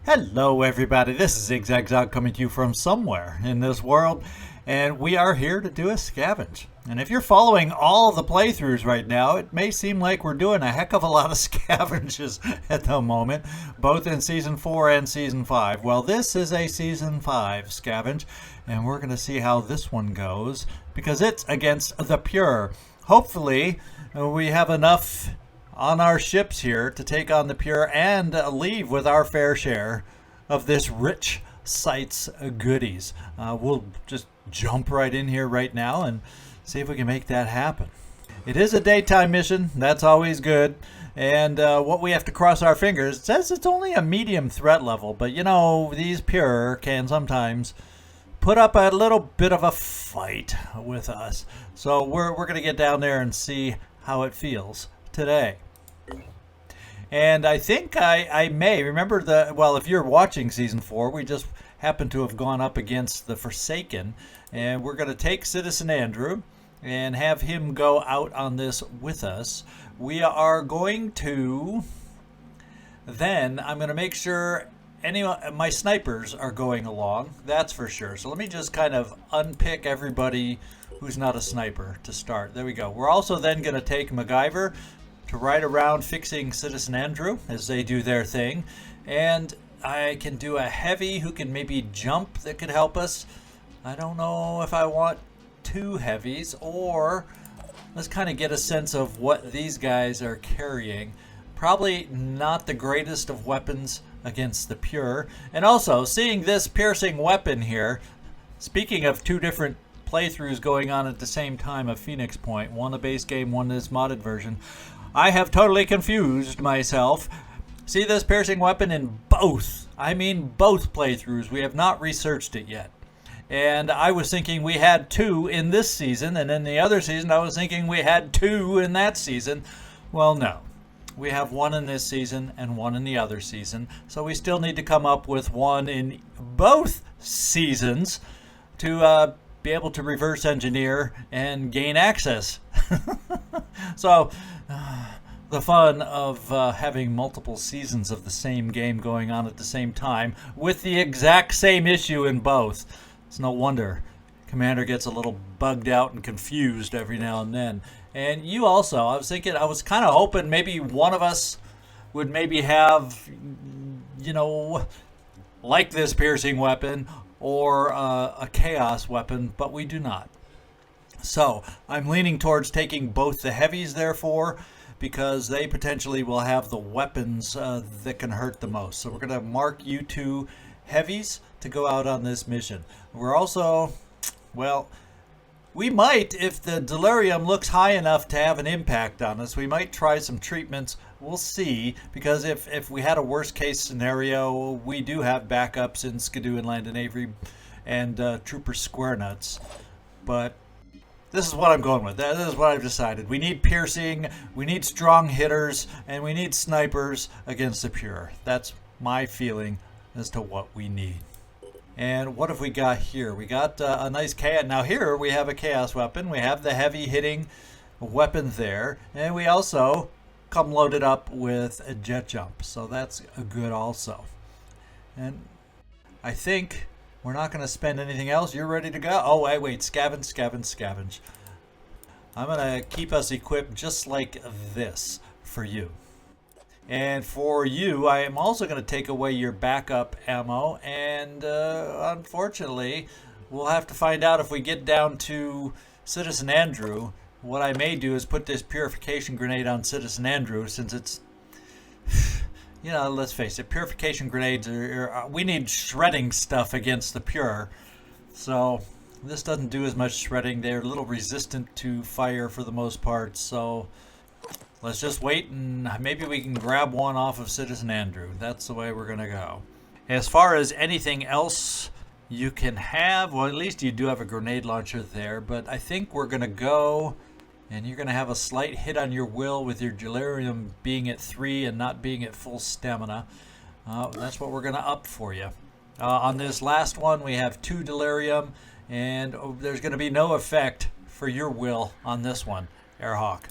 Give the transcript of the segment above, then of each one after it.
Hello everybody, this is ZigZagZog coming to you from somewhere in this world, and we are here to do a scavenge. And if you're following all the playthroughs right now, it may seem like we're doing a heck of a lot of scavenges at the moment, both in Season 4 and Season 5. Well, this is a Season 5 scavenge, and we're going to see how this one goes, because it's against the Pure. Hopefully, we have enough on our ships here to take on the Pure and leave with our fair share of this rich site's goodies. We'll just jump right in here right now and see if we can make that happen. It is a daytime mission, that's always good. And what we have to cross our fingers, it says it's only a medium threat level, but you know, these Pure can sometimes put up a little bit of a fight with us. So we're going to get down there and see how it feels today. And I think I may remember if you're watching Season 4, we just happen to have gone up against the Forsaken, and we're going to take Citizen Andrew and have him go out on this with us. We are going to, then I'm going to make sure my snipers are going along, that's for sure. So let me just kind of unpick everybody who's not a sniper to start. There we go. We're also then going to take MacGyver to ride around fixing Citizen Andrew as they do their thing. And I can do a heavy who can maybe jump that could help us. I don't know if I want two heavies, or let's kind of get a sense of what these guys are carrying. Probably not the greatest of weapons against the Pure. And also, seeing this piercing weapon here, speaking of two different playthroughs going on at the same time of Phoenix Point, one a base game, one this modded version, I have totally confused myself. See this piercing weapon in both, I mean both playthroughs. We have not researched it yet. And I was thinking we had two in this season, and in the other season I was thinking we had two in that season. Well, no. We have one in this season and one in the other season. So we still need to come up with one in both seasons to be able to reverse engineer and gain access. So the fun of having multiple seasons of the same game going on at the same time with the exact same issue in both. It's no wonder Commander gets a little bugged out and confused every now and then. And you also, I was kind of hoping maybe one of us would maybe have, like this piercing weapon or a chaos weapon, but we do not. So I'm leaning towards taking both the heavies, therefore, because they potentially will have the weapons that can hurt the most. So we're going to mark you two heavies to go out on this mission. We're also, well, we might, if the delirium looks high enough to have an impact on us, we might try some treatments. We'll see, because if we had a worst case scenario, we do have backups in Skidoo and Landon Avery and Trooper Square Nuts. But this is what I'm going with. This is what I've decided. We need piercing, we need strong hitters, and we need snipers against the Pure. That's my feeling as to what we need. And what have we got here? We got a nice chaos. Now here we have a chaos weapon. We have the heavy hitting weapon there. And we also come loaded up with a jet jump. So that's good also. And I think we're not going to spend anything else. You're ready to go? Oh, wait. Scavenge. I'm going to keep us equipped just like this for you. And for you, I am also going to take away your backup ammo. And unfortunately, we'll have to find out if we get down to Citizen Andrew. What I may do is put this purification grenade on Citizen Andrew, since it's, let's face it, purification grenades we need shredding stuff against the Pure. So this doesn't do as much shredding. They're a little resistant to fire for the most part. So let's just wait, and maybe we can grab one off of Citizen Andrew. That's the way we're going to go. As far as anything else you can have, well, at least you do have a grenade launcher there, but I think we're going to go, and you're going to have a slight hit on your will with your delirium being at 3 and not being at full stamina. That's what we're going to up for you. On this last one, we have 2 delirium, and there's going to be no effect for your will on this one, Airhawk.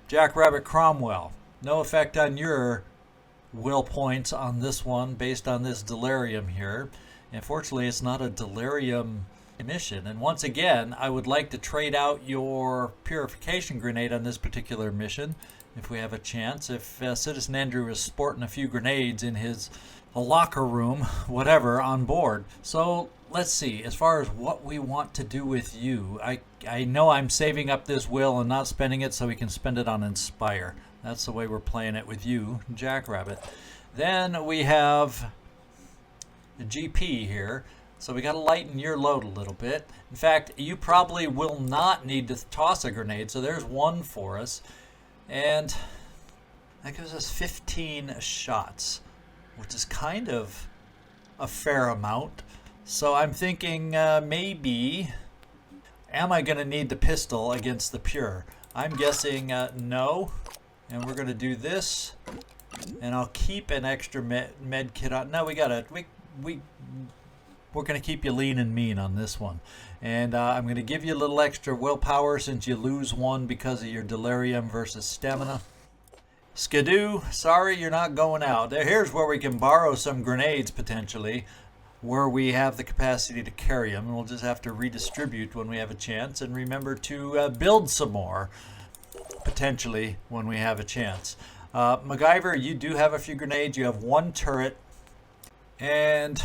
Jackrabbit Cromwell, no effect on your will points on this one based on this delirium here. Unfortunately, it's not a delirium mission. And once again, I would like to trade out your purification grenade on this particular mission if we have a chance. If Citizen Andrew is sporting a few grenades in his locker room, whatever, on board. So let's see, as far as what we want to do with you, I know I'm saving up this will and not spending it so we can spend it on Inspire. That's the way we're playing it with you, Jackrabbit. Then we have the GP here. So we got to lighten your load a little bit. In fact, you probably will not need to toss a grenade. So there's one for us. And that gives us 15 shots, which is kind of a fair amount. So I'm thinking maybe, am I going to need the pistol against the pure? I'm guessing no. And we're going to do this. And I'll keep an extra med kit on. No, we're going to keep you lean and mean on this one. And I'm going to give you a little extra willpower since you lose one because of your delirium versus stamina. Skidoo, sorry you're not going out. Here's where we can borrow some grenades potentially, where we have the capacity to carry them. And we'll just have to redistribute when we have a chance. And remember to build some more, potentially, when we have a chance. MacGyver, you do have a few grenades. You have one turret. And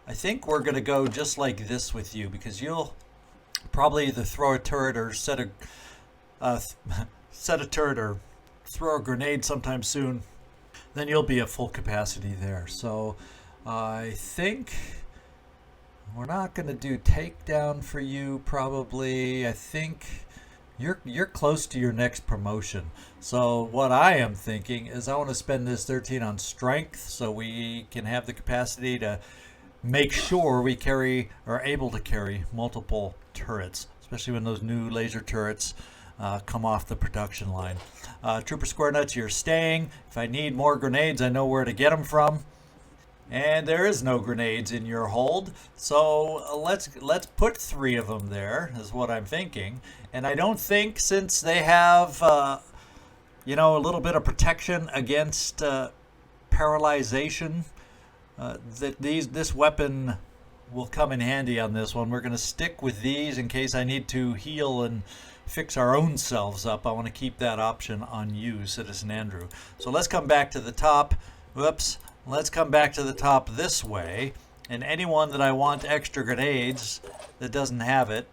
I think we're going to go just like this with you, because you'll probably either throw a turret or set a turret or throw a grenade sometime soon. Then you'll be at full capacity there. So I think we're not going to do takedown for you probably. I think you're close to your next promotion. So what I am thinking is I want to spend this 13 on strength so we can have the capacity to make sure we are able to carry multiple turrets, especially when those new laser turrets come off the production line. Trooper Square Nuts, you're staying. If I need more grenades, I know where to get them from. And there is no grenades in your hold, so let's put 3 of them there, is what I'm thinking. And I don't think, since they have a little bit of protection against paralyzation, that this weapon will come in handy on this one. We're going to stick with these in case I need to heal and fix our own selves up. I want to keep that option on you, Citizen Andrew. So let's come back to the top. Whoops. Let's come back to the top this way. And anyone that I want extra grenades that doesn't have it,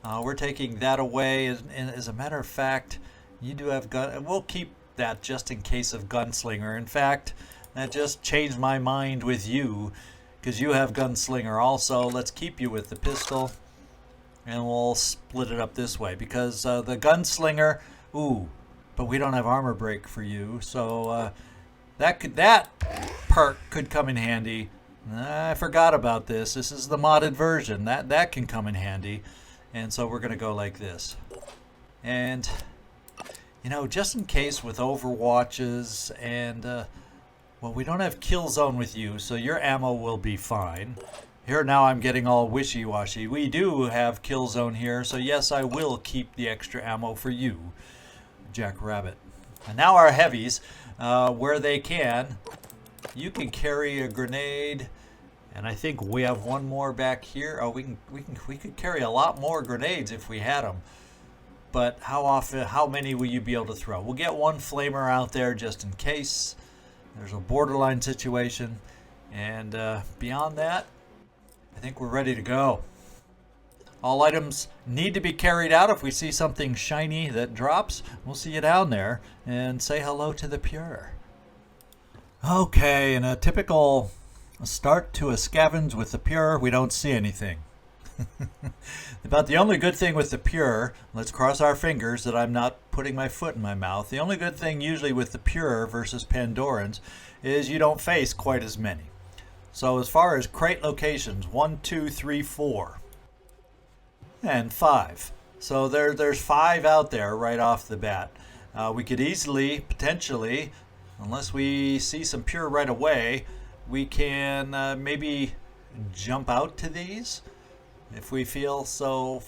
we're taking that away. And as a matter of fact, you do have gun. We'll keep that just in case of Gunslinger. In fact, that just changed my mind with you, because you have Gunslinger also. Let's keep you with the pistol, and we'll split it up this way, because the Gunslinger, but we don't have armor break for you, so that perk could come in handy. I forgot about this. This is the modded version. That can come in handy, and so we're going to go like this. And just in case with Overwatches and well, we don't have kill zone with you, so your ammo will be fine. Here now I'm getting all wishy-washy. We do have kill zone here, so yes, I will keep the extra ammo for you, Jackrabbit. And now our heavies, where they can, you can carry a grenade, and I think we have one more back here. Oh, we could carry a lot more grenades if we had them. But how many will you be able to throw? We'll get one flamer out there just in case there's a borderline situation, and beyond that, I think we're ready to go. All items need to be carried out. If we see something shiny that drops, we'll see you down there, and say hello to the pure. Okay, in a typical start to a scavenge with the pure, we don't see anything. About the only good thing with the pure, let's cross our fingers that I'm not putting my foot in my mouth. The only good thing usually with the pure versus Pandorans is you don't face quite as many. So as far as crate locations, 1, 2, 3, 4, and 5. So there's 5 out there right off the bat. We could easily, potentially, unless we see some pure right away, we can maybe jump out to these if we feel so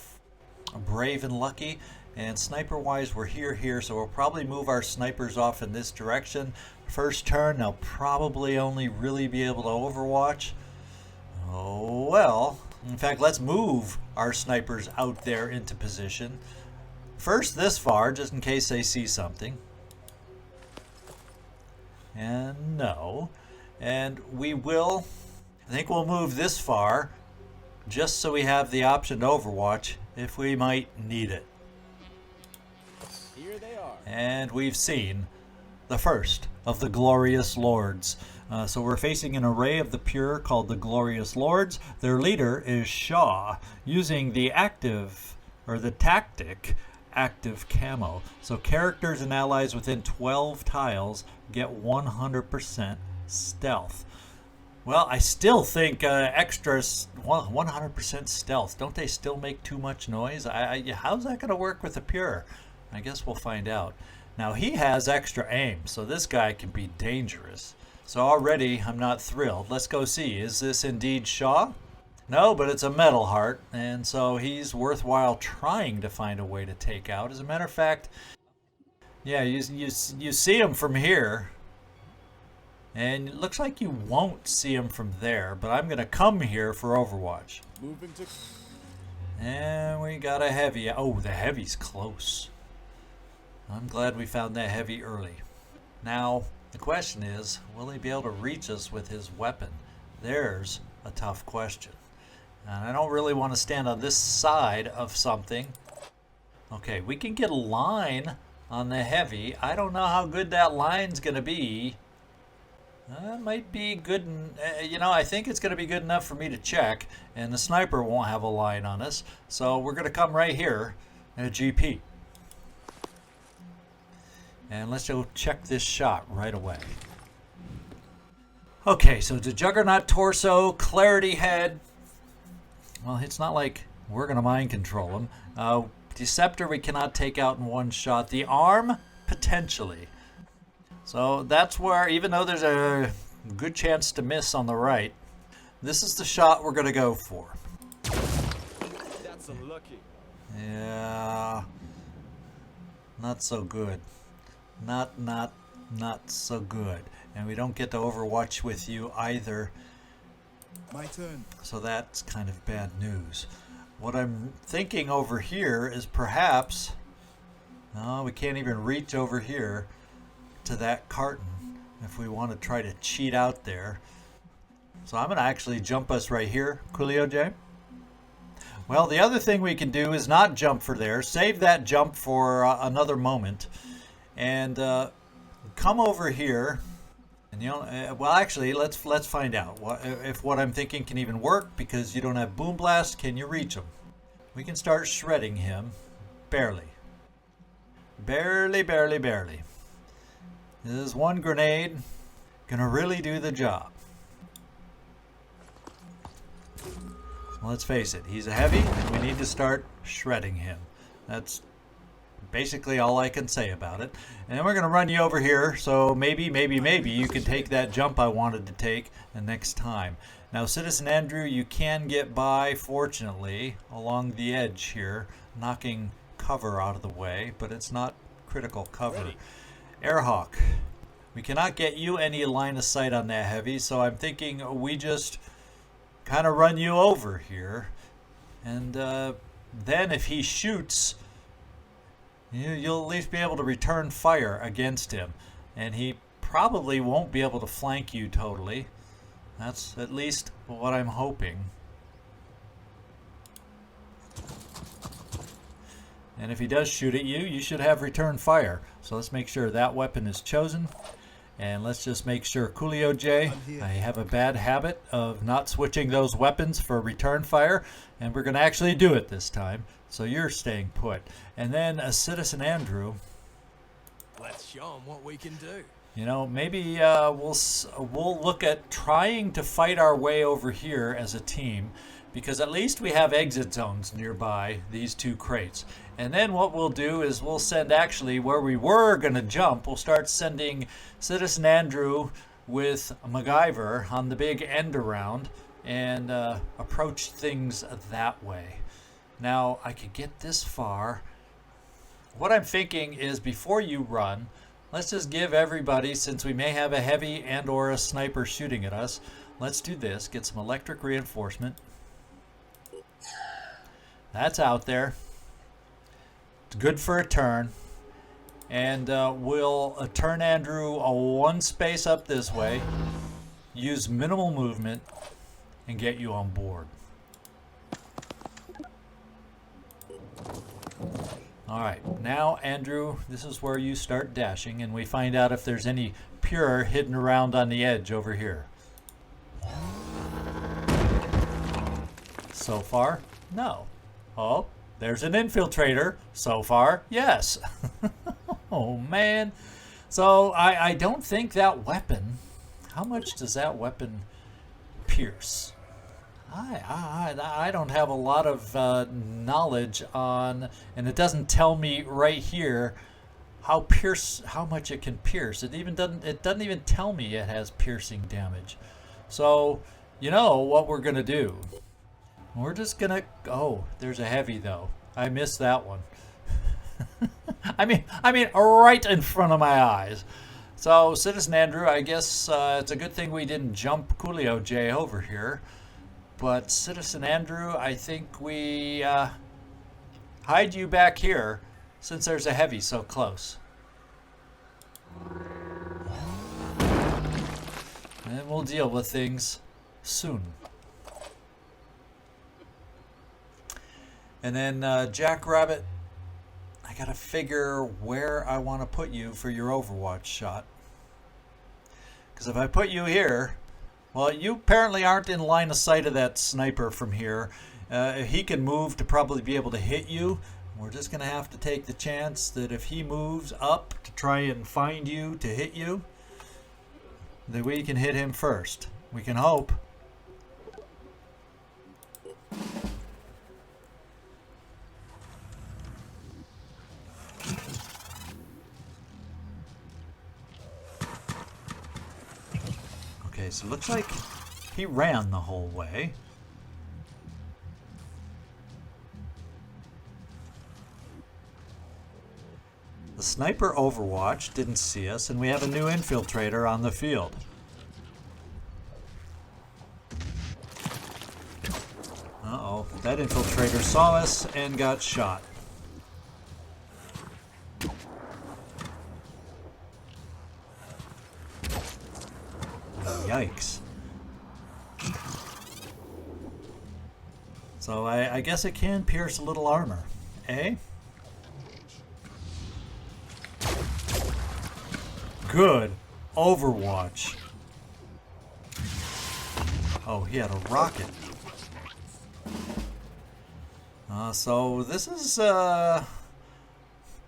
brave and lucky. And sniper-wise, we're here, so we'll probably move our snipers off in this direction. First turn, they'll probably only really be able to overwatch. Oh, well. In fact, let's move our snipers out there into position. First this far, just in case they see something. And no. And we will, I think we'll move this far, just so we have the option to overwatch if we might need it. Here they are. And we've seen the first of the Glorious Lords. So we're facing an array of the pure called the Glorious Lords. Their leader is Shaw, using the tactic active camo. So characters and allies within 12 tiles get 100% stealth. Well, I still think extras 100% stealth. Don't they still make too much noise? How's that going to work with the pure? I guess we'll find out. Now he has extra aim, so this guy can be dangerous. So already I'm not thrilled. Let's go see. Is this indeed Shaw? No, but it's a metal heart, and so he's worthwhile trying to find a way to take out. As a matter of fact, yeah, you see him from here, and it looks like you won't see him from there, but I'm going to come here for Overwatch. Moving to... And we got a heavy. Oh, the heavy's close. I'm glad we found that heavy early. Now, the question is, will he be able to reach us with his weapon? There's a tough question. And I don't really want to stand on this side of something. Okay, we can get a line on the heavy. I don't know how good that line's going to be. It might be good. I think it's going to be good enough for me to check. And the sniper won't have a line on us. So we're going to come right here at GP. And let's go check this shot right away. Okay, so the Juggernaut torso, Clarity head. Well, it's not like we're going to mind control him. Deceptor we cannot take out in one shot. The arm, potentially. So that's where, even though there's a good chance to miss on the right, this is the shot we're going to go for. That's unlucky. Yeah. Not so good. Not so good. And we don't get to Overwatch with you either. My turn. So that's kind of bad news. What I'm thinking over here is perhaps... No, we can't even reach over here to that carton if we want to try to cheat out there. So I'm going to actually jump us right here, Coolio J. Well, the other thing we can do is not jump for there. Save that jump for another moment. And come over here. And well, actually, let's find out if what I'm thinking can even work, because you don't have Boom Blast. Can you reach him? We can start shredding him. Barely. Barely. This is one grenade. Gonna really do the job. Well, let's face it. He's a heavy, and we need to start shredding him. That's basically all I can say about it. And then we're going to run you over here, so maybe you can take that jump I wanted to take the next time. Now, Citizen Andrew, you can get by, fortunately, along the edge here, knocking cover out of the way, but it's not critical cover. Airhawk, we cannot get you any line of sight on that heavy, so I'm thinking we just kind of run you over here. And then if he shoots... You'll at least be able to return fire against him. And he probably won't be able to flank you totally. That's at least what I'm hoping. And if he does shoot at you, you should have return fire. So let's make sure that weapon is chosen. And let's just make sure, Coolio J, I have a bad habit of not switching those weapons for return fire. And we're going to actually do it this time. So you're staying put. And then a Citizen Andrew. Let's show him what we can do. Maybe we'll look at trying to fight our way over here as a team, because at least we have exit zones nearby these two crates. And then what we'll do is we'll send, actually, where we were going to jump, we'll start sending Citizen Andrew with MacGyver on the big end around and approach things that way. Now, I could get this far. what I'm thinking is before you run, let's just give everybody, since we may have a heavy and or a sniper shooting at us, let's do this. Get some electric reinforcement. That's out there. It's good for a turn. And we'll turn Andrew one space up this way, use minimal movement, and get you on board. All right, now Andrew, this is where you start dashing, and we find out if there's any pure hidden around on the edge over here. So far, no. Oh, there's an infiltrator. So far, yes. Oh, man. So I don't think that weapon, how much does that weapon pierce? I don't have a lot of knowledge on, and it doesn't tell me right here how much it can pierce. It doesn't even tell me it has piercing damage. So, you know what we're gonna do? We're just gonna, oh, there's a heavy though. I missed that one. I mean, right in front of my eyes. So, Citizen Andrew, I guess it's a good thing we didn't jump Coolio J over here. But Citizen Andrew, I think we hide you back here since there's a heavy so close. And we'll deal with things soon. And then Jackrabbit, I gotta figure where I want to put you for your Overwatch shot. Because if I put you here, well, you apparently aren't in line of sight of that sniper from here. He can move to probably be able to hit you. We're just going to have to take the chance that if he moves up to try and find you to hit you, that we can hit him first. We can hope. Okay, so it looks like he ran the whole way. The sniper Overwatch didn't see us, and we have a new infiltrator on the field. Uh-oh, that infiltrator saw us and got shot. Yikes. So I guess it can pierce a little armor, eh? Good. Overwatch. Oh, he had a rocket. So this is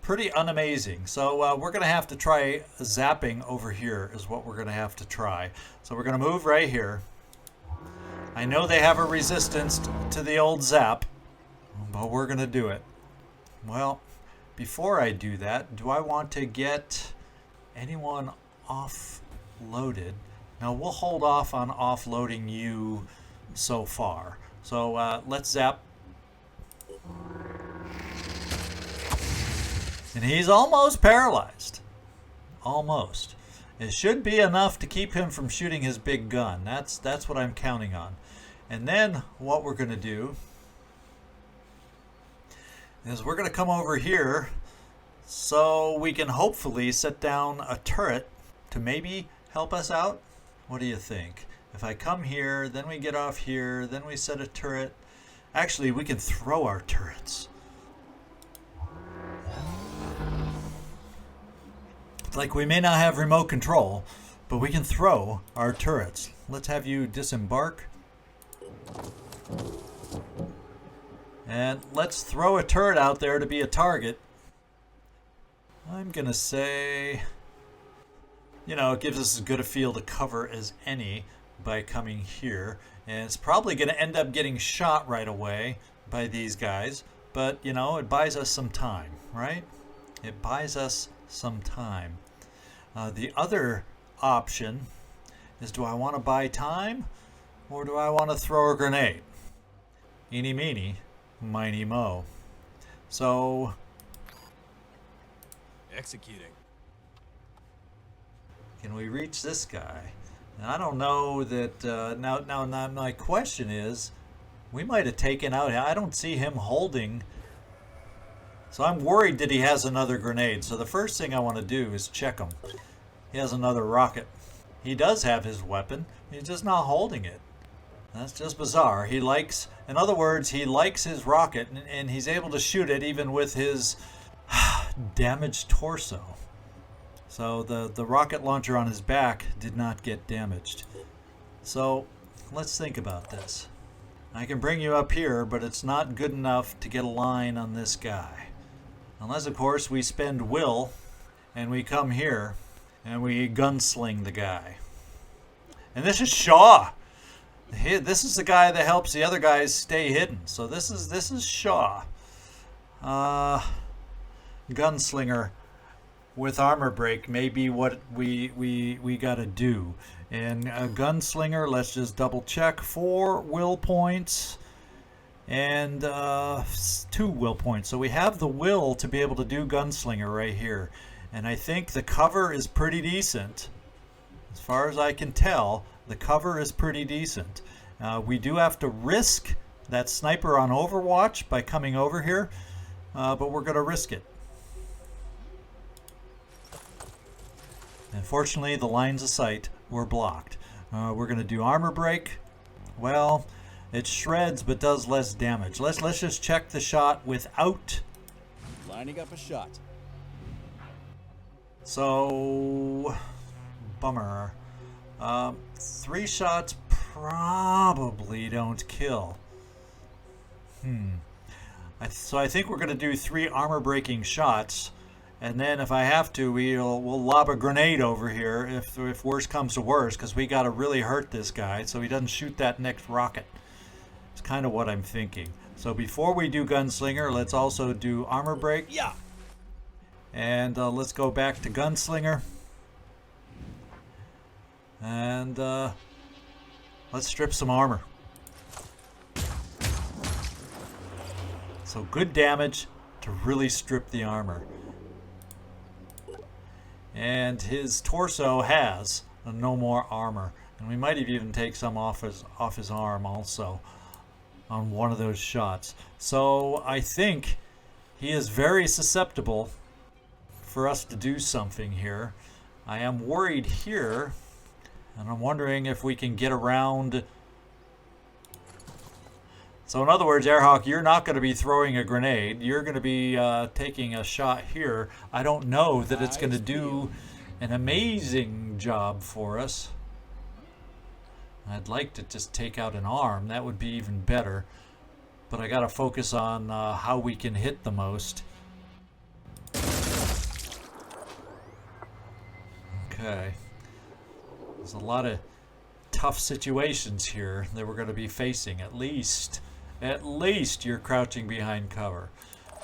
pretty unamazing. So we're going to have to try zapping over here is what we're going to have to try. So we're going to move right here. I know they have a resistance to the old zap, but we're going to do it. Well, before I do that, do I want to get anyone offloaded? Now we'll hold off on offloading you so far. So let's zap. And he's almost paralyzed. Almost. It should be enough to keep him from shooting his big gun. That's what I'm counting on. And then what we're going to do is we're going to come over here so we can hopefully set down a turret to maybe help us out. What do you think? If I come here, then we get off here, then we set a turret. Actually, we can throw our turrets. Like, we may not have remote control, but we can throw our turrets. Let's have you disembark. And let's throw a turret out there to be a target. I'm going to say, you know, it gives us as good a field of cover as any by coming here. And it's probably going to end up getting shot right away by these guys. But, you know, it buys us some time, right? It buys us some time. The other option is, do I want to buy time or do I want to throw a grenade? Eeny, meeny, miny, mo. So Executing. Can we reach this guy? And I don't know that. Now, my question is, we might have taken out. I don't see him holding. So I'm worried that he has another grenade. So the first thing I want to do is check him. He has another rocket. He does have his weapon. He's just not holding it. That's just bizarre. He likes, in other words, he likes his rocket, and he's able to shoot it even with his damaged torso. So the rocket launcher on his back did not get damaged. So let's think about this. I can bring you up here, but it's not good enough to get a line on this guy. Unless, of course, we spend will and we come here and we gunsling the guy. And this is Shaw. This is the guy that helps the other guys stay hidden. So this is Shaw. Gunslinger with armor break may be what we gotta do. And a gunslinger, let's just double check. 4 will points and 2 will points. So we have the will to be able to do gunslinger right here. And I think the cover is pretty decent. As far as I can tell, the cover is pretty decent. We do have to risk that sniper on Overwatch by coming over here, but we're going to risk it. Unfortunately, the lines of sight were blocked. We're going to do armor break. Well, it shreds but does less damage. Let's just check the shot without. Lining up a shot. So, bummer. 3 shots probably don't kill. So I think we're going to do 3 armor breaking shots, and then if I have to, we'll lob a grenade over here if worse comes to worse, because we got to really hurt this guy so he doesn't shoot that next rocket. It's kind of what I'm thinking. So before we do gunslinger, let's also do armor break. Yeah. And let's go back to gunslinger. And let's strip some armor. So good damage to really strip the armor. And his torso has no more armor. And we might even take some off his arm also on one of those shots. So I think he is very susceptible for us to do something here. I am worried here, and I'm wondering if we can get around. So in other words, Airhawk, you're not going to be throwing a grenade. You're going to be taking a shot here. I don't know that it's going to do an amazing job for us. I'd like to just take out an arm. That would be even better. But I got to focus on how we can hit the most. Okay. There's a lot of tough situations here that we're going to be facing. At least you're crouching behind cover.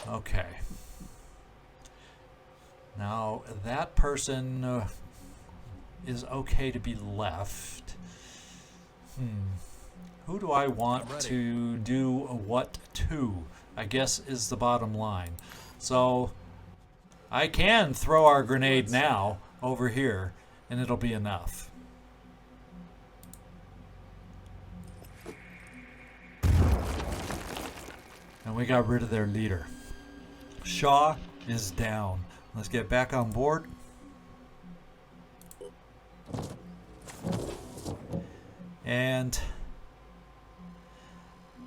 Okay. Now that person is okay to be left. Who do I want to do what to? I guess is the bottom line. So I can throw our grenade now over here, and it'll be enough. And we got rid of their leader. Shaw is down. Let's get back on board. And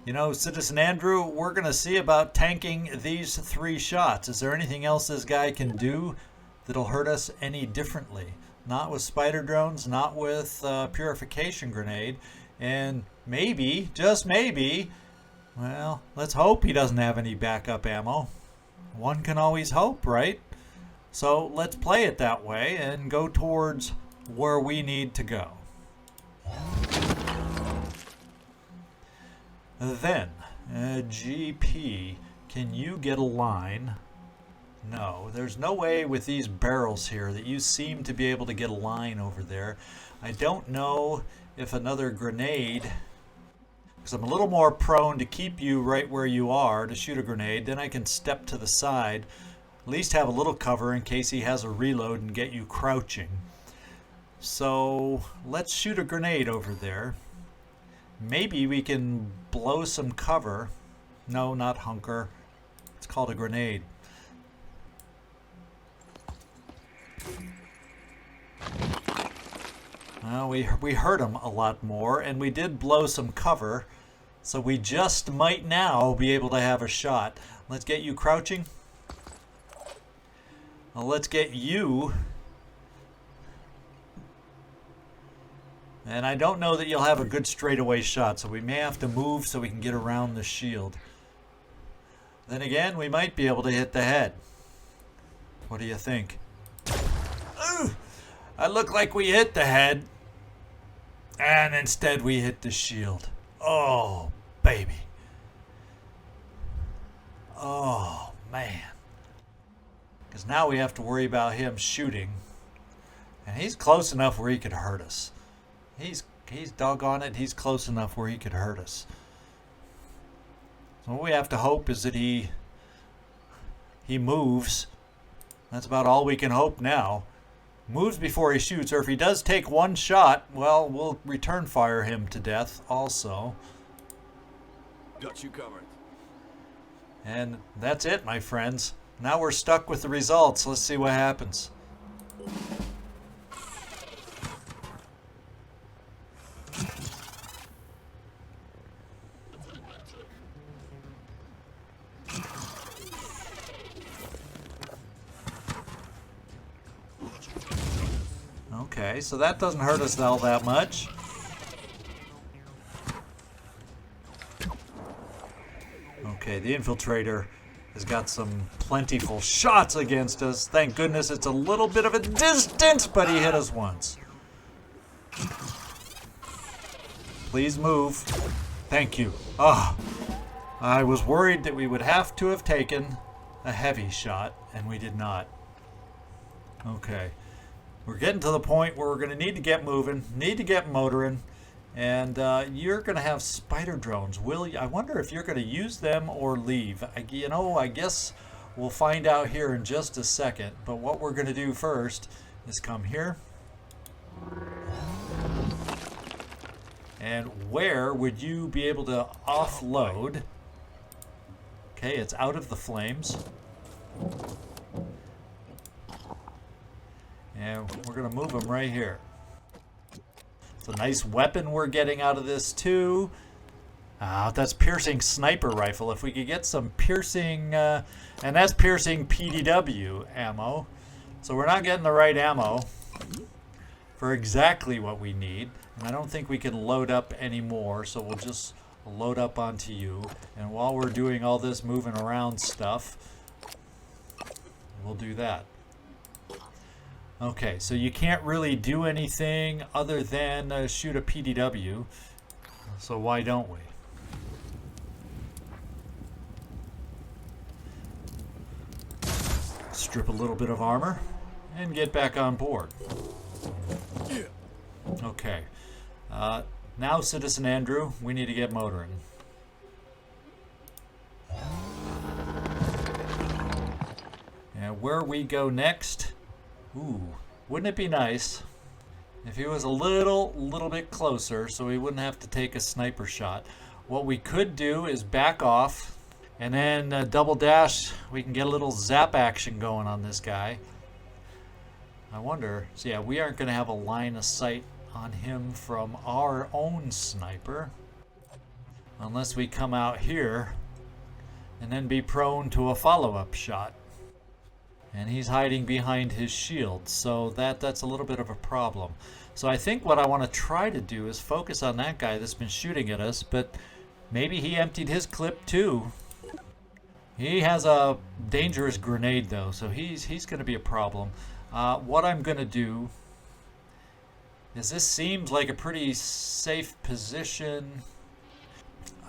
you know, Citizen Andrew, we're going to see about tanking these 3 shots. Is there anything else this guy can do that'll hurt us any differently? Not with spider drones, not with purification grenade, and maybe, just maybe, well, let's hope he doesn't have any backup ammo. One can always hope, right? So let's play it that way and go towards where we need to go. Then, GP, can you get a line? No, there's no way with these barrels here that you seem to be able to get a line over there. I don't know if another grenade, because I'm a little more prone to keep you right where you are to shoot a grenade. Then I can step to the side. least have a little cover in case he has a reload and get you crouching. So let's shoot a grenade over there. Maybe we can blow some cover. No, not hunker. It's called a grenade. Well, we hurt him a lot more, and we did blow some cover. So we just might now be able to have a shot. Let's get you crouching. Well, let's get you. And I don't know that you'll have a good straightaway shot, so we may have to move so we can get around the shield. Then again, we might be able to hit the head. What do you think? Ooh, I look like we hit the head. And instead we hit the shield. Oh, baby. Oh, man. Because now we have to worry about him shooting. And he's close enough where he could hurt us. He's doggone it, he's close enough where he could hurt us. So what we have to hope is that he moves. That's about all we can hope now. Moves before he shoots, or if he does take one shot, well, we'll return fire him to death also. Got you covered. And that's it, my friends. Now we're stuck with the results. Let's see what happens. Okay, so that doesn't hurt us all that much. Okay, the infiltrator has got some plentiful shots against us. Thank goodness it's a little bit of a distance, but he hit us once. Please move. Thank you. Ah, I was worried that we would have to have taken a heavy shot, and we did not. Okay. We're getting to the point where we're going to need to get moving, need to get motoring, and you're going to have spider drones. Will you? I wonder if you're going to use them or leave. I guess we'll find out here in just a second. But what we're going to do first is come here. And where would you be able to offload? Okay, it's out of the flames. And we're going to move him right here. It's a nice weapon we're getting out of this too. That's piercing sniper rifle. If we could get some piercing, and that's piercing PDW ammo. So we're not getting the right ammo for exactly what we need. And I don't think we can load up anymore, so we'll just load up onto you. And while we're doing all this moving around stuff, we'll do that. Okay, so you can't really do anything other than shoot a PDW. So why don't we? Strip a little bit of armor and get back on board. Okay. Now, Citizen Andrew, we need to get motoring. And where we go next... Ooh, wouldn't it be nice if he was a little bit closer so we wouldn't have to take a sniper shot? What we could do is back off and then double dash. We can get a little zap action going on this guy. I wonder, so yeah, we aren't going to have a line of sight on him from our own sniper unless we come out here and then be prone to a follow-up shot. And he's hiding behind his shield, so that's a little bit of a problem. So I think what I want to try to do is focus on that guy that's been shooting at us, but maybe he emptied his clip too. He has a dangerous grenade though, so he's going to be a problem. What I'm going to do is, this seems like a pretty safe position.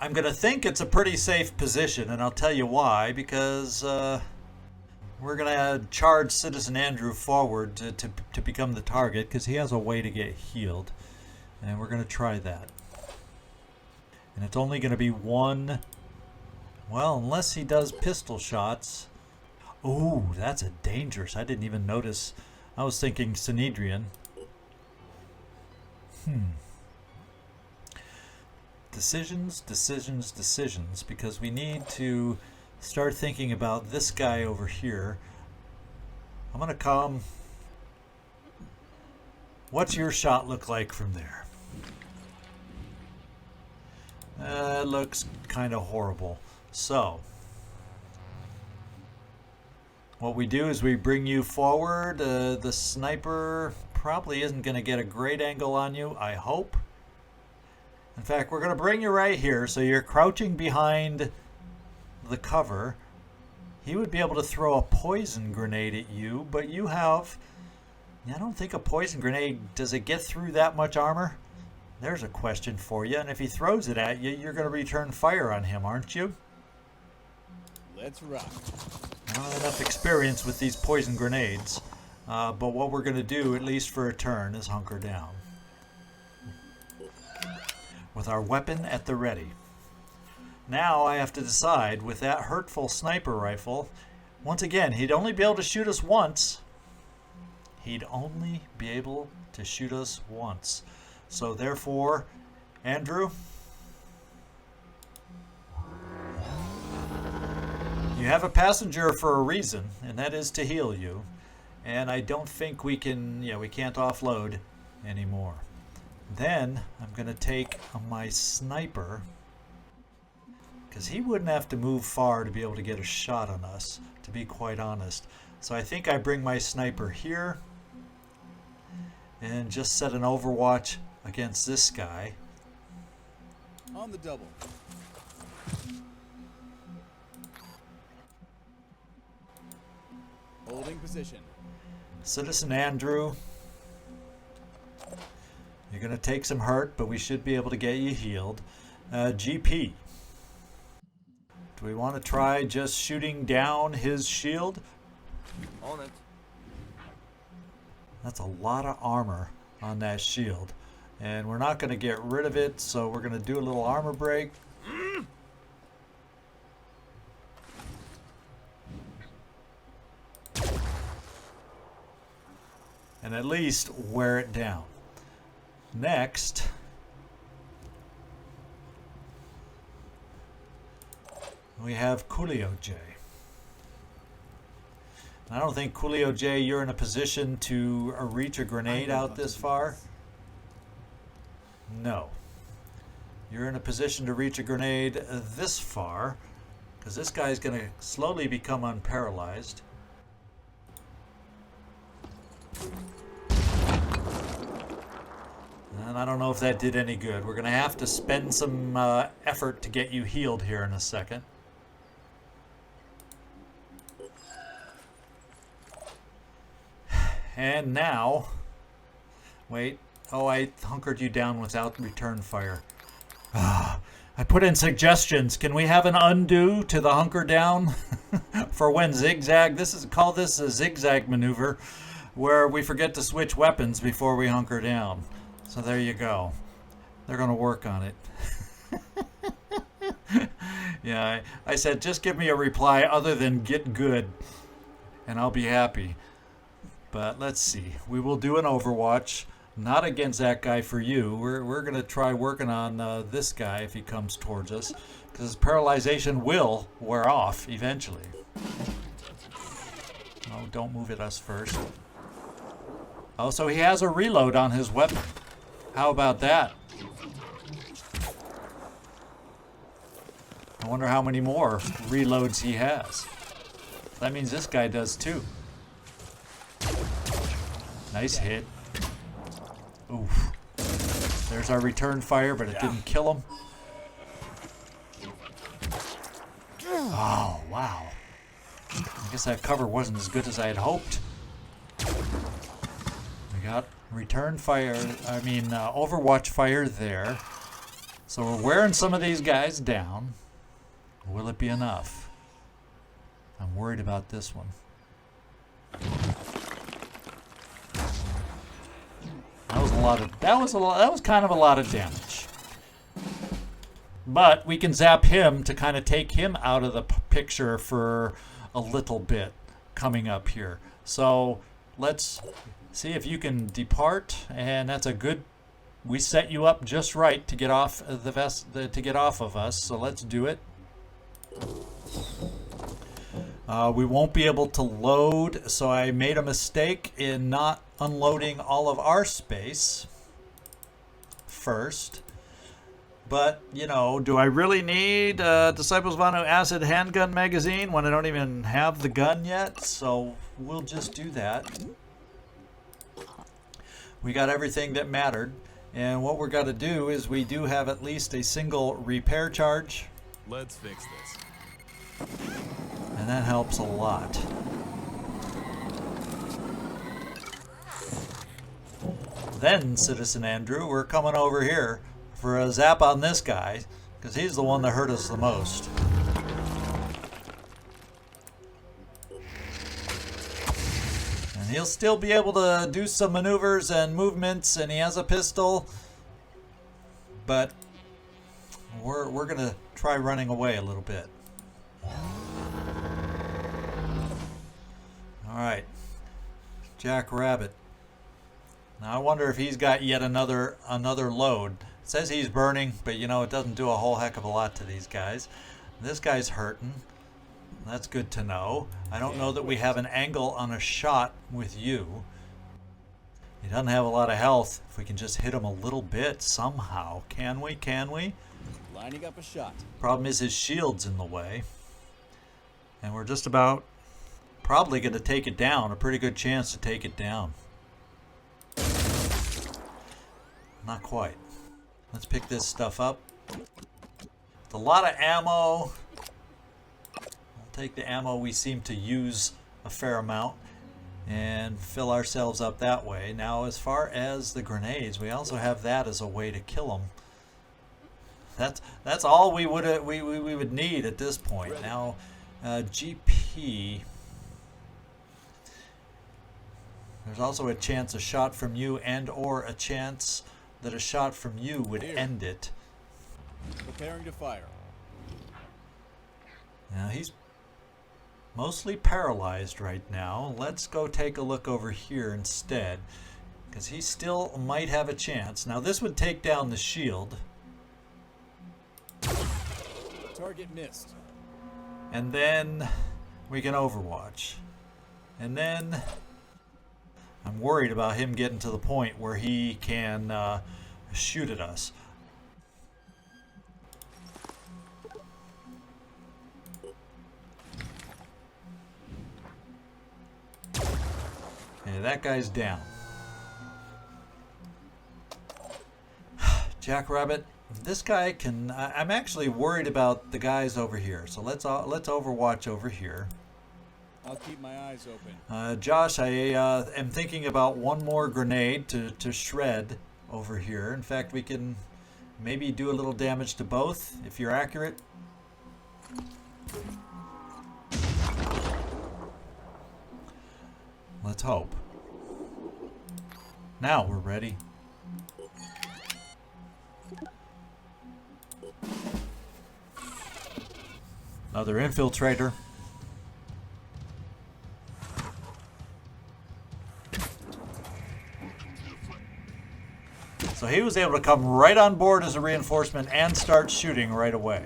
I'm going to think it's a pretty safe position, and I'll tell you why, because... we're going to charge Citizen Andrew forward to become the target, because he has a way to get healed. And we're going to try that. And it's only going to be one... Well, unless he does pistol shots. Ooh, that's a dangerous. I didn't even notice. I was thinking Synedrian. Decisions, decisions, decisions, because we need to start thinking about this guy over here. I'm going to come. What's your shot look like from there? It looks kind of horrible. So, what we do is we bring you forward. The sniper probably isn't going to get a great angle on you, I hope. In fact, we're going to bring you right here, so you're crouching behind the cover. He would be able to throw a poison grenade at you, but you have... I don't think a poison grenade, does it get through that much armor? There's a question for you, and if he throws it at you, you're going to return fire on him, aren't you? Let's rock. Not enough experience with these poison grenades, but what we're going to do, at least for a turn, is hunker down. With our weapon at the ready. Now I have to decide, with that hurtful sniper rifle, once again, he'd only be able to shoot us once. He'd only be able to shoot us once. So therefore, Andrew, you have a passenger for a reason, and that is to heal you. And I don't think we can, we can't offload anymore. Then I'm going to take my sniper, because he wouldn't have to move far to be able to get a shot on us, to be quite honest. So I think I bring my sniper here and just set an overwatch against this guy. On the double. Holding position. Citizen Andrew, you're going to take some hurt, but we should be able to get you healed. GP, do we want to try just shooting down his shield? On it. That's a lot of armor on that shield. And we're not going to get rid of it, so we're going to do a little armor break. And at least wear it down. Next, we have Coolio J. I don't think Coolio J, you're in a position to reach a grenade out this far. No. You're in a position to reach a grenade this far, because this guy's going to slowly become unparalyzed. And I don't know if that did any good. We're going to have to spend some effort to get you healed here in a second. And now, wait, oh, I hunkered you down without return fire. I put in suggestions. Can we have an undo to the hunker down for when zigzag? Call this a zigzag maneuver, where we forget to switch weapons before we hunker down. So there you go. They're going to work on it. Yeah, I said just give me a reply other than get good, and I'll be happy. But let's see. We will do an overwatch. Not against that guy for you. We're going to try working on this guy if he comes towards us, because his paralyzation will wear off eventually. Oh, don't move at us first. Oh, so he has a reload on his weapon. How about that? I wonder how many more reloads he has. That means this guy does too. Nice hit. Oof. There's our return fire, but it didn't kill him. Oh, wow. I guess that cover wasn't as good as I had hoped. We got return fire, overwatch fire there. So we're wearing some of these guys down. Will it be enough? I'm worried about this one. That was kind of a lot of damage. But we can zap him to kind of take him out of the picture for a little bit. coming up here. So let's see if you can depart, and that's a good. We set you up just right to get off to get off of us. So let's do it. We won't be able to load, so I made a mistake in not unloading all of our space first. But, you know, do I really need Disciples Vanu Acid Handgun Magazine when I don't even have the gun yet? So we'll just do that. We got everything that mattered. And what we're going to do is we do have at least a single repair charge. Let's fix this. And that helps a lot. Then, Citizen Andrew, we're coming over here for a zap on this guy, because he's the one that hurt us the most. And he'll still be able to do some maneuvers and movements, and he has a pistol. But we're going to try running away a little bit. Alright, Jack Rabbit. Now I wonder if he's got yet another load. It says he's burning, but you know, it doesn't do a whole heck of a lot to these guys. This guy's hurting. That's good to know. I don't know that we have an angle on a shot with you. He doesn't have a lot of health. If we can just hit him a little bit somehow. Can we? Can we? Lining up a shot. Problem is his shield's in the way. And we're just about probably going to take it down. A pretty good chance to take it down. Not quite. Let's pick this stuff up. With a lot of ammo. We'll take the ammo we seem to use a fair amount and fill ourselves up that way. Now, as far as the grenades, we also have that as a way to kill them. That's all we would need at this point. Now, GP. There's also a chance a shot from you and or a chance that a shot from you would end it. Preparing to fire. Now he's mostly paralyzed right now. Let's go take a look over here instead, because he still might have a chance. Now this would take down the shield. Target missed. And then we can overwatch. And then I'm worried about him getting to the point where he can shoot at us. Okay, that guy's down. Jackrabbit, this guy can... I'm actually worried about the guys over here, so let's overwatch over here. I'll keep my eyes open. Josh, I am thinking about one more grenade to shred over here. In fact, we can maybe do a little damage to both if you're accurate. Let's hope. Now we're ready. Another infiltrator. So he was able to come right on board as a reinforcement and start shooting right away.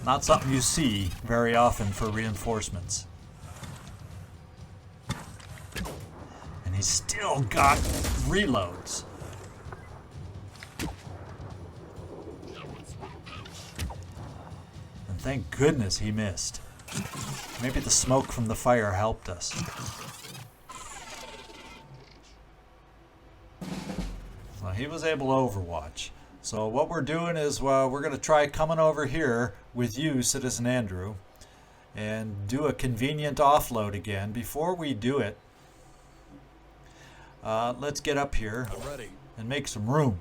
Not something you see very often for reinforcements. And he's still got reloads. And thank goodness he missed. Maybe the smoke from the fire helped us. He was able to overwatch. So what we're doing is we're going to try coming over here with you, Citizen Andrew, and do a convenient offload again. Before we do it, let's get up here and make some room.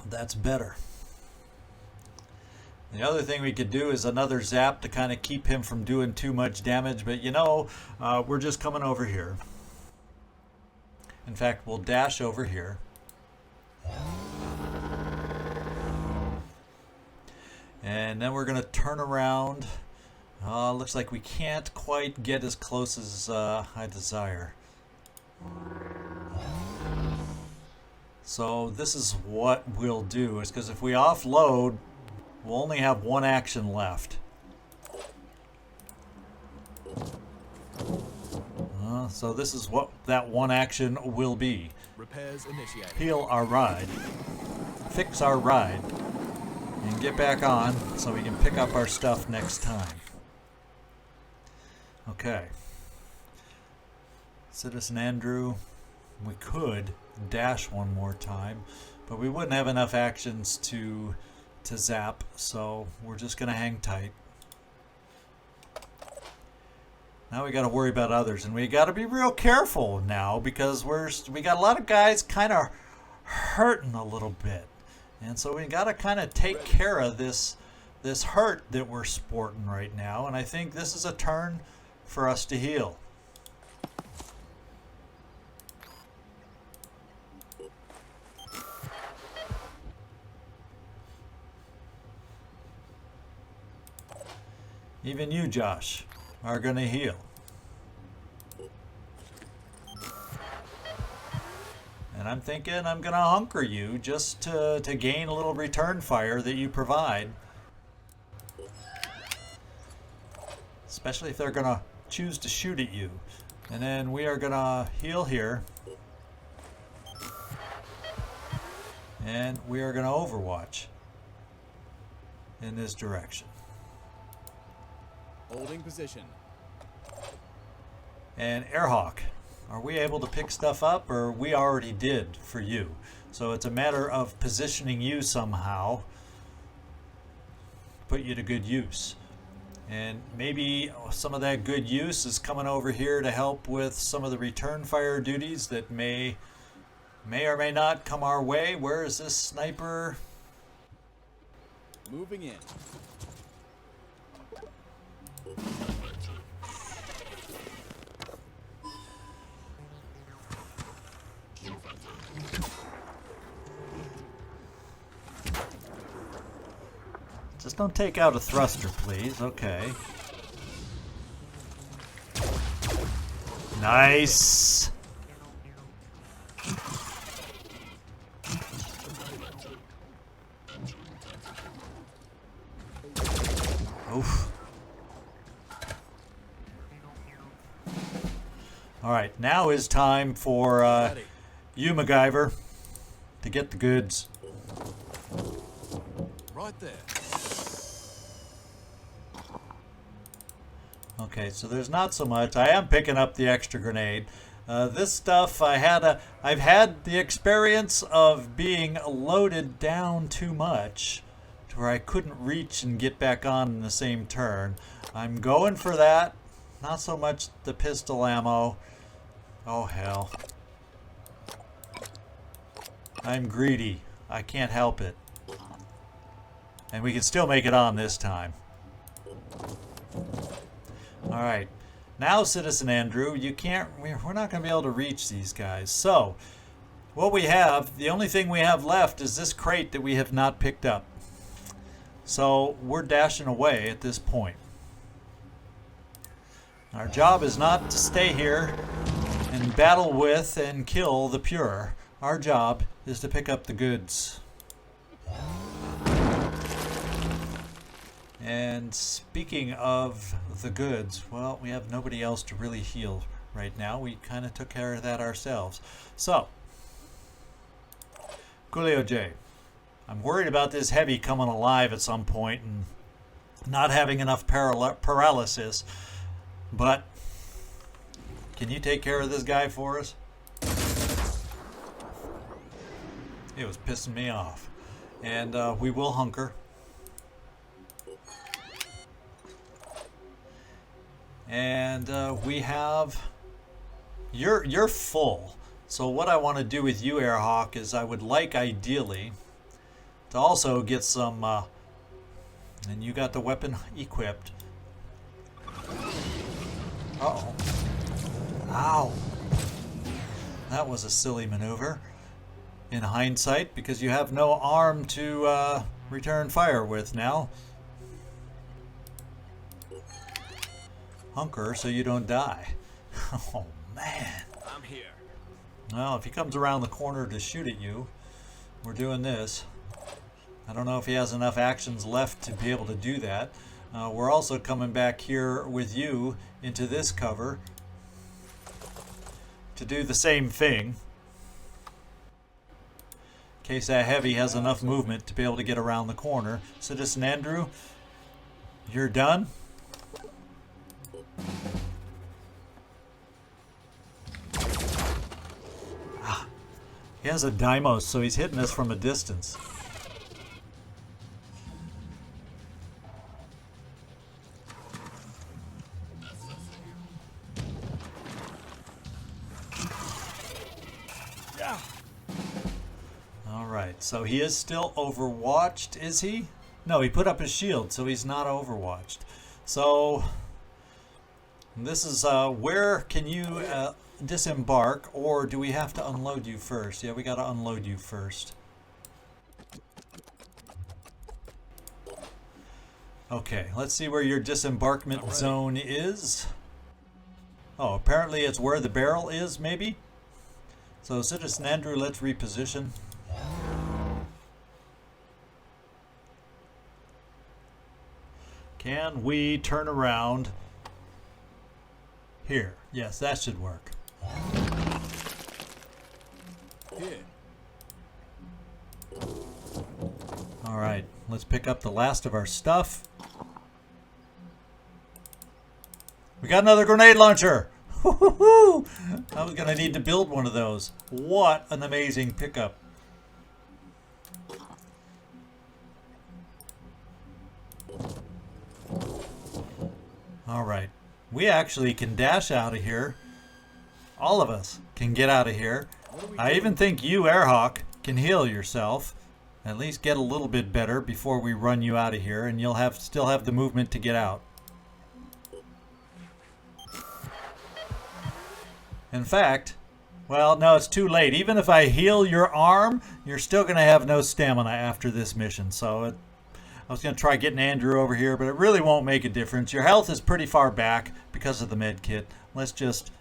That's better. The other thing we could do is another zap to kind of keep him from doing too much damage, but you know, we're just coming over here. In fact, we'll dash over here. And then we're going to turn around. Looks like we can't quite get as close as I desire. So this is what we'll do, is because if we offload, we'll only have one action left. So this is what that one action will be. Repairs initiated. Heal our ride, fix our ride, and get back on so we can pick up our stuff next time. Okay. Citizen Andrew, we could dash one more time, but we wouldn't have enough actions to zap, so we're just going to hang tight. Now we got to worry about others, and we got to be real careful now because we got a lot of guys kind of hurting a little bit, and so we got to kind of take care of this hurt that we're sporting right now. And I think this is a turn for us to heal. Even you, Josh, are going to heal. And I'm thinking I'm going to hunker you just to gain a little return fire that you provide. Especially if they're going to choose to shoot at you. And then we are going to heal here. And we are going to overwatch in this direction. Holding position. And Airhawk, are we able to pick stuff up, or we already did for you? So it's a matter of positioning you somehow, put you to good use. And maybe some of that good use is coming over here to help with some of the return fire duties that may or may not come our way. Where is this sniper? Moving in. Just don't take out a thruster, please. Okay. Nice. Oof. All right, now is time for you, MacGyver, to get the goods. Right there. Okay, so there's not so much. I am picking up the extra grenade. This stuff, I've had the experience of being loaded down too much to where I couldn't reach and get back on in the same turn. I'm going for that. Not so much the pistol ammo. Oh, hell. I'm greedy. I can't help it. And we can still make it on this time. Alright. Now, Citizen Andrew, we're not going to be able to reach these guys. So, what we have, the only thing we have left is this crate that we have not picked up. So, we're dashing away at this point. Our job is not to stay here and battle with and kill the pure. Our job is to pick up the goods. And speaking of the goods, well, we have nobody else to really heal right now. We kind of took care of that ourselves. So, Coolio J, I'm worried about this heavy coming alive at some point and not having enough paralysis. But, can you take care of this guy for us? It was pissing me off. And we will hunker. And we have... You're full. So what I want to do with you, Airhawk, is I would like, ideally, to also get some... and you got the weapon equipped. Uh-oh. Ow. That was a silly maneuver. In hindsight, because you have no arm to return fire with now. hunker so you don't die. Oh, man. I'm here. Well, if he comes around the corner to shoot at you, we're doing this. I don't know if he has enough actions left to be able to do that. We're also coming back here with you into this cover to do the same thing. In case that heavy has enough movement to be able to get around the corner. Citizen Andrew, you're done? He has a Deimos, so he's hitting us from a distance. Alright, so he is still overwatched, is he? No, he put up his shield, so he's not overwatched. So, this is where can you disembark, or do we have to unload you first? Yeah, we got to unload you first. Okay, let's see where your disembarkment zone is. Oh, apparently it's where the barrel is, maybe? So, Citizen Andrew, let's reposition. Can we turn around here? Yes, that should work. Here. All right, let's pick up the last of our stuff. We got another grenade launcher. Woo-hoo-hoo! I was gonna need to build one of those. What an amazing pickup. All right, we actually can dash out of here. All of us can get out of here. I even think you, Airhawk, can heal yourself. At least get a little bit better before we run you out of here, and you'll still have the movement to get out. In fact, well, no, it's too late. Even if I heal your arm, you're still going to have no stamina after this mission. So I was going to try getting Andrew over here, but it really won't make a difference. Your health is pretty far back because of the med kit. Let's just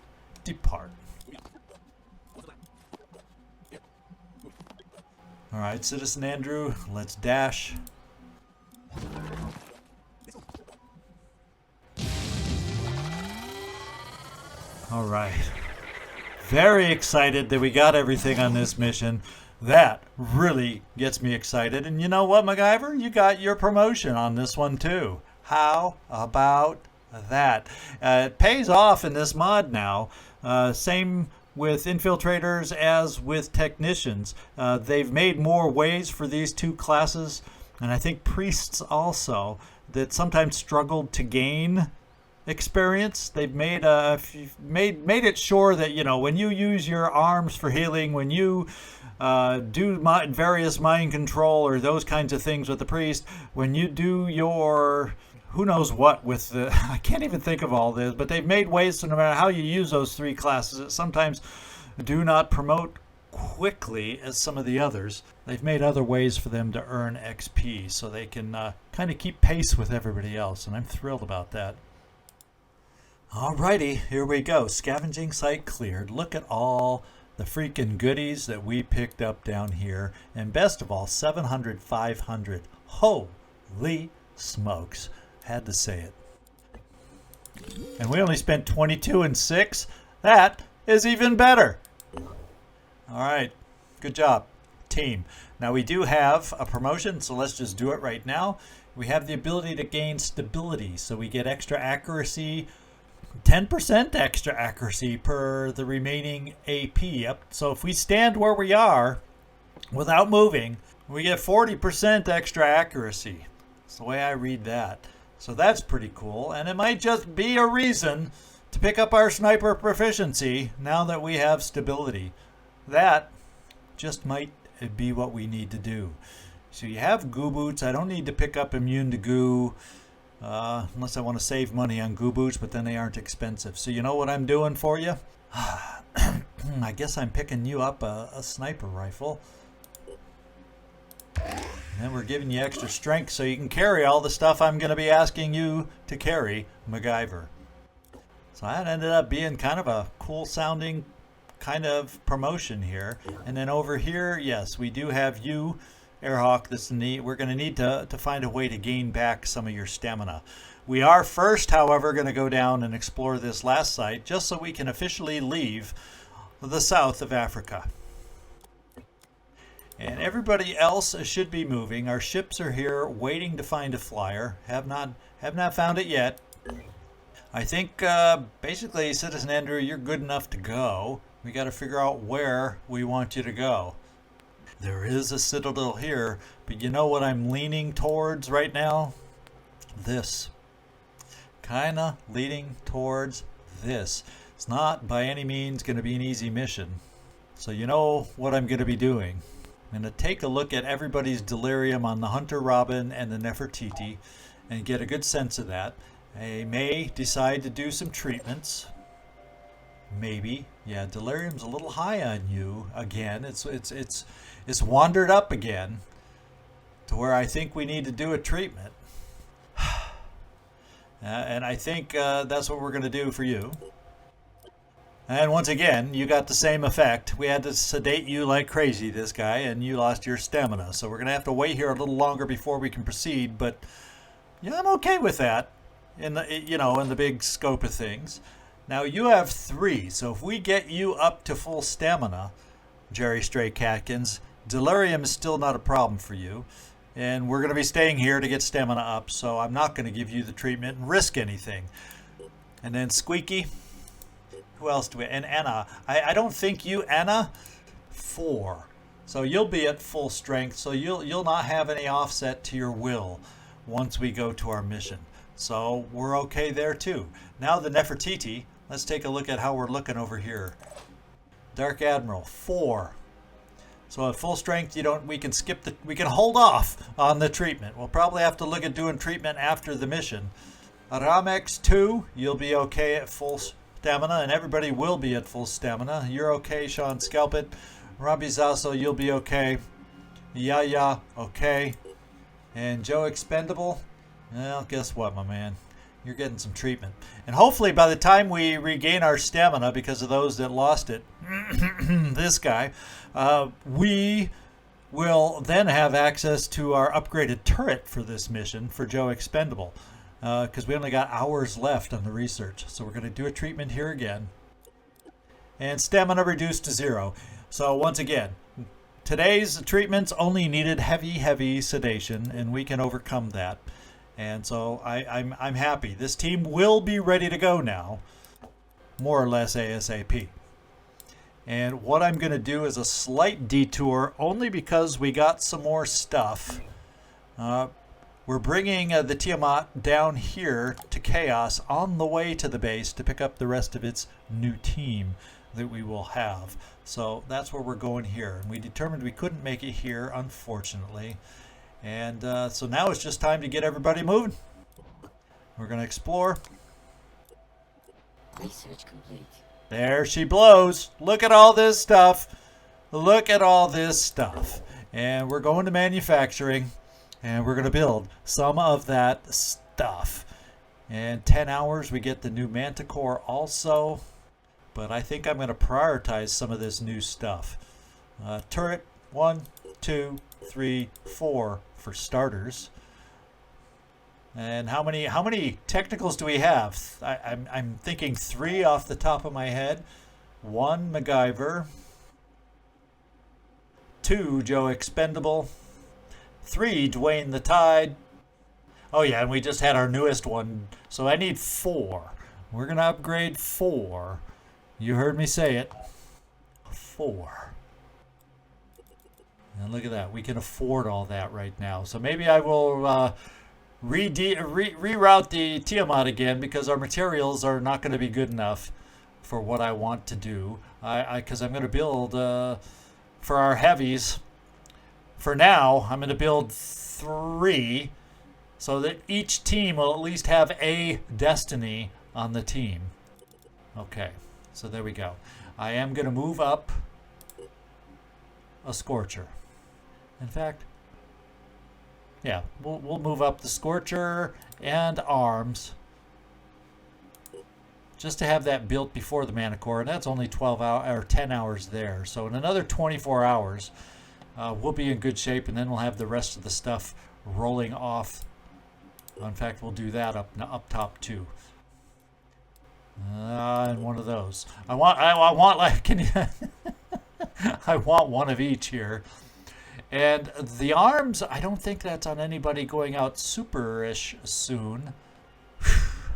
depart. All right, Citizen Andrew, let's dash. All right. Very excited that we got everything on this mission. That really gets me excited. And you know what, MacGyver? You got your promotion on this one too. How about that? It pays off in this mod now. Same with infiltrators as with technicians. They've made more ways for these two classes, and I think priests also, that sometimes struggled to gain experience. They've made made it sure that, you know, when you use your arms for healing, when you do various mind control or those kinds of things with the priest, when you do your who knows what with the I can't even think of all this, but they've made ways so no matter how you use those three classes, that sometimes do not promote quickly as some of the others. They've made other ways for them to earn XP so they can kind of keep pace with everybody else, and I'm thrilled about that. Alrighty, here we go. Scavenging site cleared. Look at all the freaking goodies that we picked up down here. And best of all, 700, 500. Holy smokes. Had to say it. And we only spent 22 and 6. That is even better. Alright, good job, team. Now we do have a promotion, so let's just do it right now. We have the ability to gain stability, so we get extra accuracy, 10% extra accuracy per the remaining AP. Yep. So if we stand where we are without moving, we get 40% extra accuracy. That's the way I read that. So that's pretty cool. And it might just be a reason to pick up our sniper proficiency now that we have stability. That just might be what we need to do. So you have goo boots. I don't need to pick up immune to goo. Unless I want to save money on goo boots, but then they aren't expensive. So you know what I'm doing for you? I guess I'm picking you up a sniper rifle. And then we're giving you extra strength so you can carry all the stuff I'm going to be asking you to carry, MacGyver. So that ended up being kind of a cool sounding kind of promotion here. And then over here, yes, we do have you, Airhawk. This is neat. We're going to need to find a way to gain back some of your stamina. We are first, however, going to go down and explore this last site just so we can officially leave the south of Africa. And everybody else should be moving. Our ships are here waiting to find a flyer. Have not found it yet. I think basically, Citizen Andrew, you're good enough to go. We got to figure out where we want you to go. There is a citadel here, but you know what I'm leaning towards right now? This. Kinda leaning towards this. It's not by any means going to be an easy mission. So you know what I'm going to be doing. I'm going to take a look at everybody's delirium on the Hunter Robin and the Nefertiti and get a good sense of that. I may decide to do some treatments. Maybe. Yeah, delirium's a little high on you again. It's wandered up again to where I think we need to do a treatment. And I think that's what we're going to do for you. And once again, you got the same effect. We had to sedate you like crazy, this guy, and you lost your stamina. So we're going to have to wait here a little longer before we can proceed. But yeah, I'm okay with that in the big scope of things. Now you have 3, so if we get you up to full stamina, Jerry Stray Catkins, delirium is still not a problem for you. And we're going to be staying here to get stamina up, so I'm not going to give you the treatment and risk anything. And then Squeaky, who else do we? And Anna. I don't think you, Anna, 4. So you'll be at full strength, so you'll not have any offset to your will once we go to our mission. So we're okay there too. Now the Nefertiti, let's take a look at how we're looking over here. Dark Admiral, 4. So at full strength, we can hold off on the treatment. We'll probably have to look at doing treatment after the mission. Ramex 2, you'll be okay at full stamina, and everybody will be at full stamina. You're okay, Sean Scalpit. Robbie Zasso, you'll be okay. Yaya, okay. And Joe Expendable, well, guess what, my man? You're getting some treatment. And hopefully by the time we regain our stamina, because of those that lost it, this guy, we will then have access to our upgraded turret for this mission for Joe Expendable. Because we only got hours left on the research. So we're going to do a treatment here again. And stamina reduced to 0. So once again, today's treatments only needed heavy sedation, and we can overcome that. And so I'm happy. This team will be ready to go now, more or less ASAP. And what I'm going to do is a slight detour, only because we got some more stuff. We're bringing the Tiamat down here to Chaos on the way to the base to pick up the rest of its new team that we will have. So that's where we're going here. And we determined we couldn't make it here, unfortunately. And so now it's just time to get everybody moving. We're going to explore. Research complete. There she blows. Look at all this stuff. Look at all this stuff. And we're going to manufacturing. And we're going to build some of that stuff. And 10 hours we get the new Manticore also. But I think I'm going to prioritize some of this new stuff. Turret 1, 2, 3, 4 for starters. And how many technicals do we have? I'm thinking 3 off the top of my head. 1 MacGyver. 2 Joe Expendable. 3 Dwayne the Tide. Oh yeah, and we just had our newest one. So I need 4. We're going to upgrade 4. You heard me say it. 4. And look at that. We can afford all that right now. So maybe I will reroute the Tiamat again, because our materials are not going to be good enough for what I want to do. Because I'm going to build for our heavies. For now, I'm going to build 3 so that each team will at least have a destiny on the team. Okay, so there we go. I am going to move up a Scorcher. In fact, yeah, we'll move up the Scorcher and Arms. just to have that built before the mana core, and that's only 12 hours or 10 hours there. So in another 24 hours, we'll be in good shape, and then we'll have the rest of the stuff rolling off. In fact, we'll do that up top too. And one of those. I want like, can you? I want one of each here. And the arms, I don't think that's on anybody going out super-ish soon.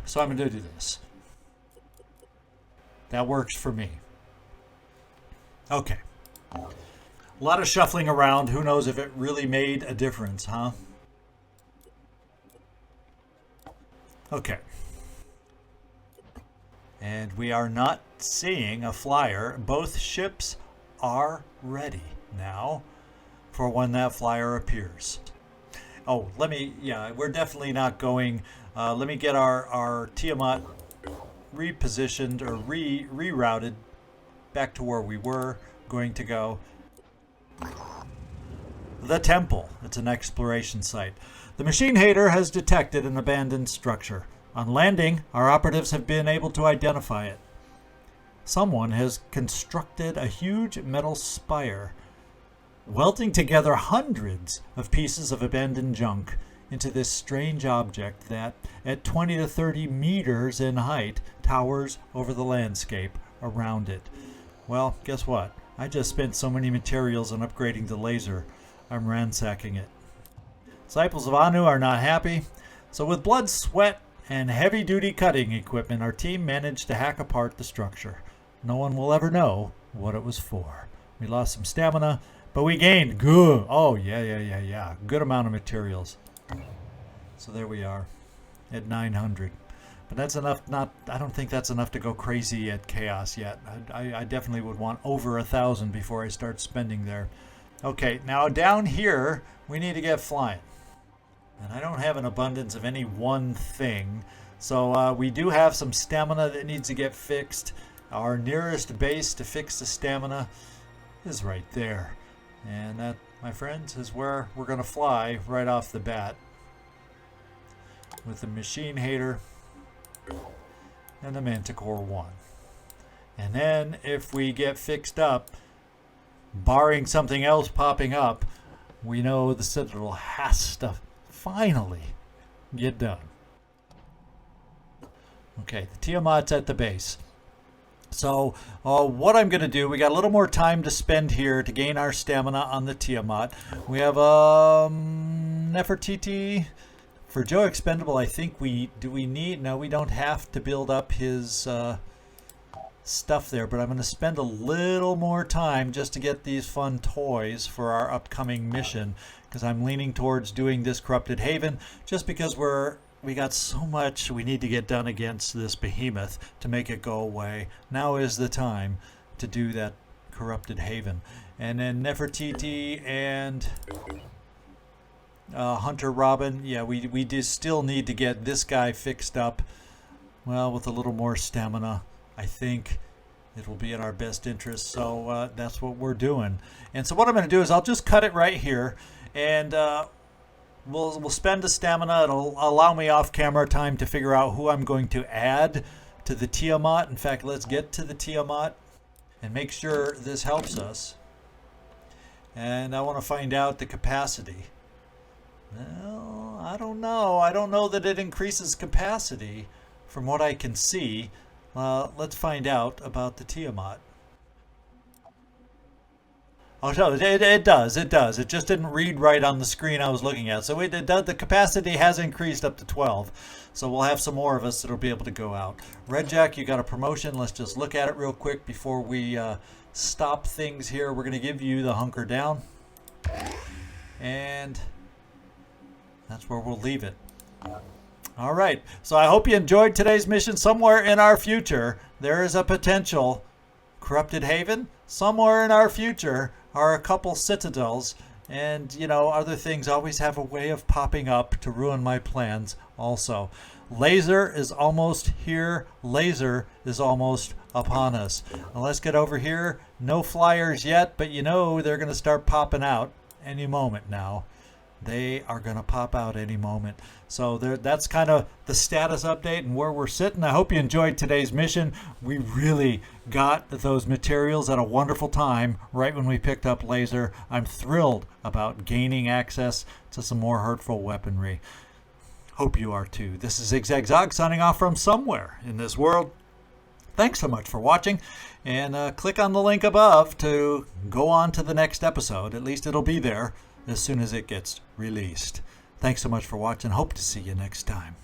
So I'm going to do this. That works for me. Okay. A lot of shuffling around. Who knows if it really made a difference, huh? Okay. And we are not seeing a flyer. Both ships are ready now for when that flyer appears. Oh, we're definitely not going. Let me get our Tiamat repositioned or rerouted back to where we were going to go. The temple. It's an exploration site. The machine hater has detected an abandoned structure. On landing, our operatives have been able to identify it. Someone has constructed a huge metal spire, welding together hundreds of pieces of abandoned junk into this strange object that, at 20 to 30 meters in height, towers over the landscape around it. Well, guess what? I just spent so many materials on upgrading the laser, I'm ransacking it. Disciples of Anu are not happy, so with blood, sweat, and heavy-duty cutting equipment, our team managed to hack apart the structure. No one will ever know what it was for. We lost some stamina, but we gained good. Oh, yeah. Good amount of materials. So there we are at 900. But that's enough. I don't think that's enough to go crazy at Chaos yet. I definitely would want over 1,000 before I start spending there. Okay, now down here, we need to get flying. And I don't have an abundance of any one thing. So we do have some stamina that needs to get fixed. Our nearest base to fix the stamina is right there. And that, my friends, is where we're going to fly right off the bat. With the Machine Hater and the Manticore 1. And then if we get fixed up, barring something else popping up, we know the Citadel has to finally get done. Okay, the Tiamat's at the base. So what I'm going to do, we got a little more time to spend here to gain our stamina on the Tiamat. We have Nefertiti. For Joe Expendable, I think we don't have to build up his stuff there, but I'm going to spend a little more time just to get these fun toys for our upcoming mission, because I'm leaning towards doing this Corrupted Haven just because we got so much we need to get done against this behemoth to make it go away. Now is the time to do that Corrupted Haven. And then Nefertiti and Hunter Robin, yeah, we do still need to get this guy fixed up. Well, with a little more stamina, I think it will be in our best interest. So that's what we're doing. And so what I'm going to do is I'll just cut it right here, and we'll spend the stamina. It'll allow me off camera time to figure out who I'm going to add to the Tiamat. In fact, let's get to the Tiamat and make sure this helps us. And I want to find out the capacity. Well, I don't know. I don't know that it increases capacity from what I can see. Let's find out about the Tiamat. Oh, no, it does. It does. It just didn't read right on the screen I was looking at. So it does. The capacity has increased up to 12. So we'll have some more of us that'll be able to go out. Red Jack, you got a promotion. Let's just look at it real quick before we stop things here. We're going to give you the hunker down. And that's where we'll leave it. All right. So I hope you enjoyed today's mission. Somewhere in our future, there is a potential Corrupted Haven. Somewhere in our future are a couple citadels, and other things always have a way of popping up to ruin my plans also. Laser is almost here. Laser is almost upon us. Now let's get over here. No flyers yet, but they're going to start popping out any moment now. they are going to pop out any moment. So that's kind of the status update and where we're sitting. I hope you enjoyed today's mission. We really got those materials at a wonderful time right when we picked up laser. I'm thrilled about gaining access to some more hurtful weaponry. Hope you are too. This is ZigZagZog signing off from somewhere in this world. Thanks so much for watching, and click on the link above to go on to the next episode. At least it'll be there as soon as it gets released. Thanks so much for watching. Hope to see you next time.